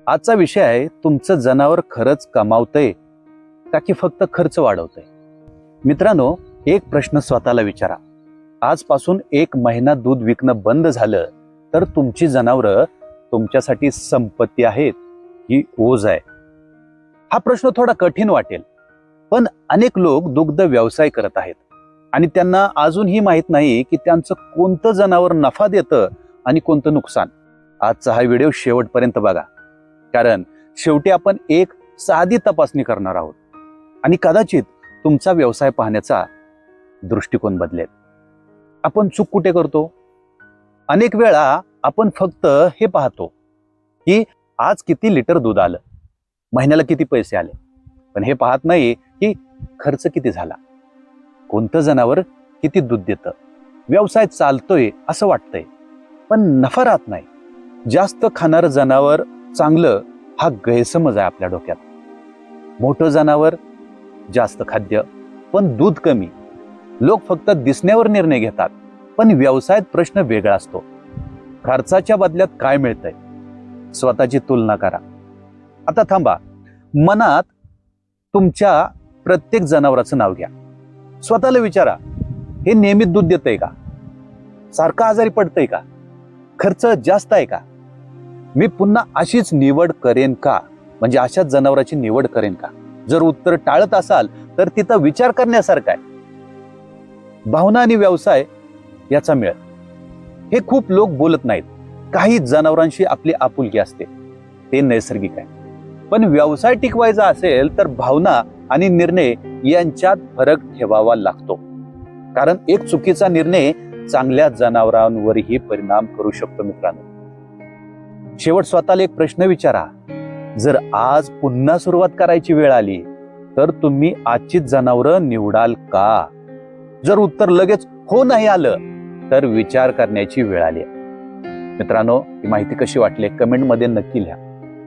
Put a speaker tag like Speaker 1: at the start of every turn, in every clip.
Speaker 1: आजचा विषय आहे, तुमचं जनावर खरंच कमावतंय का की फक्त खर्च वाढवतंय? मित्रांनो, एक प्रश्न स्वतःला विचारा. आजपासून 1 महिना दूध विकणं बंद झालं तर तुमची जनावरं तुमच्यासाठी संपत्ती आहेत ही ओझ आहे? हा प्रश्न थोडा कठीण वाटेल, पण अनेक लोक दुग्ध व्यवसाय करत आहेत आणि त्यांना अजूनही माहित नाही की त्यांचं कोणतं जनावर नफा देतं आणि कोणतं नुकसान. आजचा हा व्हिडिओ शेवटपर्यंत बघा, कारण शेवटी आपण एक साधी तपासणी करणार आहोत आणि कदाचित तुमचा व्यवसाय पाहण्याचा दृष्टिकोन बदलेल. आपण चूक कुठे करतो? अनेक वेळा आपण फक्त हे पाहतो की आज किती लिटर दूध आलं, महिन्याला किती पैसे आले, पण हे पाहत नाही की खर्च किती झाला, कोणतं जनावर किती दूध देतं. व्यवसाय चालतोय असं वाटतंय, पण नफा राहत नाही. जास्त खाणारं जनावर चांगलं हा गैरसमज आहे आपल्या डोक्यात. मोठं जनावर, जास्त खाद्य पण दूध कमी. लोक फक्त दिसण्यावर निर्णय घेतात, पण व्यवसायात प्रश्न वेगळा असतो. खर्चाच्या बदल्यात काय मिळतंय? स्वतःची तुलना करा. आता थांबा, मनात तुमच्या प्रत्येक जनावराचं नाव घ्या. स्वतःला विचारा, हे नियमित दूध देतंय का? सारखं आजारी पडतंय का? खर्च जास्त आहे का? मी पुन्हा अशीच निवड करेन का? म्हणजे अशाच जनावराची निवड करेन का? जर उत्तर टाळत असाल तर तिथं विचार करण्यासारखा आहे. भावना आणि व्यवसाय याचा मेळ, हे खूप लोक बोलत नाहीत. काही जनावरांशी आपली आपुलकी असते, ते नैसर्गिक आहे. पण व्यवसाय टिकवायचा असेल तर भावना आणि निर्णय यांच्यात फरक ठेवावा लागतो. कारण एक चुकीचा निर्णय चांगल्या जनावरांवरही परिणाम करू शकतो. मित्रांनो, शेवट स्वतःला एक प्रश्न विचारा. जर आज पुन्हा सुरुवात करायची वेळ आली तर तुम्ही आजचीच जनावरं निवडाल का? जर उत्तर लगेच हो नाही आलं तर विचार करण्याची वेळ आली. मित्रांनो, ही माहिती कशी वाटली कमेंटमध्ये नक्की लिहा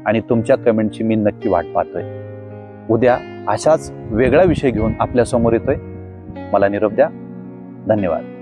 Speaker 1: आणि तुमच्या कमेंटची मी नक्की वाट पाहतोय. उद्या अशाच वेगळा विषय घेऊन आपल्या समोर येतोय. मला निरोप द्या. धन्यवाद.